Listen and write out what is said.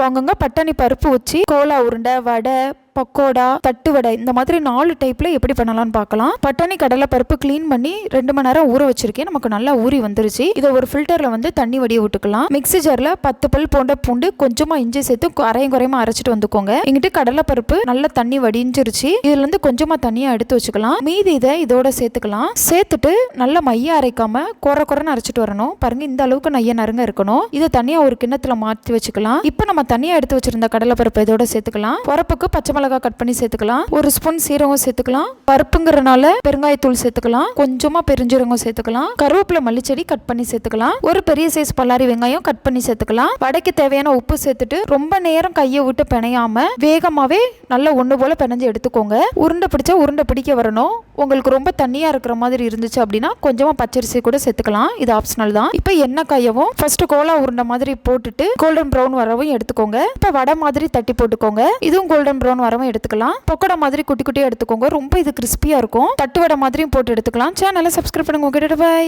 வாங்குங்க. பட்டாணி பருப்பு வச்சு கோலா உருண்டை, வடை, பக்கோடா, தட்டு வடை, இந்த மாதிரி 4 டைப்ல எப்படி பண்ணலாம்னு பார்க்கலாம். பட்டாணி கடலை பருப்பு க்ளீன் பண்ணி 2 மணி நேரம் ஊற வச்சிருக்கேன். நமக்கு நல்லா ஊறி வந்துருச்சு. இதை ஒரு ஃபில்டர்ல தண்ணி வடிய விட்டுக்கலாம். மிக்ஸி ஜார்ல 10 பல் போன்ற பூண்டு, கொஞ்சமா இஞ்சி சேர்த்து அரையும் குறையமா அரைச்சிட்டு வந்துக்கோங்க. இங்கிட்டு கடலை பருப்பு நல்லா தண்ணி வடிஞ்சிருச்சு. இதுல கொஞ்சமா தண்ணியா எடுத்து வச்சுக்கலாம். மீதி இதை இதோட சேர்த்துக்கலாம். சேர்த்துட்டு நல்லா மைய அரைக்காம குறைன்னு அரைச்சிட்டு வரணும். பாருங்க, இந்த அளவுக்கு நைய நறுங்க இருக்கணும். இதை தனியா ஒரு கிண்ணத்துல மாற்றி வச்சுக்கலாம். இப்போ நம்ம தனியா எடுத்து வச்சிருந்த கடலை பருப்பு இதோட சேர்த்துக்கலாம். பருப்புக்கு பச்சை மிளகாய் கட் பண்ணி சேர்த்துக்கலாம். 1 ஸ்பூன் சீரகம் சேர்த்துக்கலாம். பருப்புங்கிறனால பெருங்காயத்தூள் சேர்த்துக்கலாம். கொஞ்சமா பெருஞ்சீரகம் சேர்த்துக்கலாம். கருவேப்பிலை, மல்லிச்செடி கட் பண்ணி சேர்த்துக்கலாம். ஒரு பெரிய சைஸ் பல்லாரி வெங்காயம் கட் பண்ணி சேர்த்துக்கலாம். வடைக்கு தேவையான உப்பு சேர்த்துட்டு ரொம்ப நேரம் கையை விட்டு பிணையாம வேகமாவே நல்லா ஒண்ணு போல பிணைஞ்சு எடுத்துக்கோங்க. உருண்டை பிடிச்சா உருண்டை பிடிக்க வரணும். உங்களுக்கு ரொம்ப தண்ணியா இருக்கிற மாதிரி இருந்துச்சு அப்படின்னா கொஞ்சமா பச்சரிசி கூட சேர்த்துக்கலாம். இது ஆப்ஷனல் தான். இப்போ எண்ணெய் காயவும் ஃபர்ஸ்ட் கோலா உருண்டை மாதிரி போட்டுட்டு கோல்டன் ப்ரௌன் வரவும் எடுத்துக்கோங்க. இப்போ வடை மாதிரி தட்டி போட்டுக்கோங்க. இதுவும் கோல்டன் ப்ரௌன் வரவும் எடுத்துக்கலாம். பக்கோடா மாதிரி குட்டி குட்டியா எடுத்துக்கோங்க. ரொம்ப இது கிறிஸ்பியா இருக்கும். தட்டு வடை மாதிரியும் போட்டு எடுத்துக்கலாம். சேனலை சப்ஸ்கிரைப் பண்ணுங்க. Okay, by.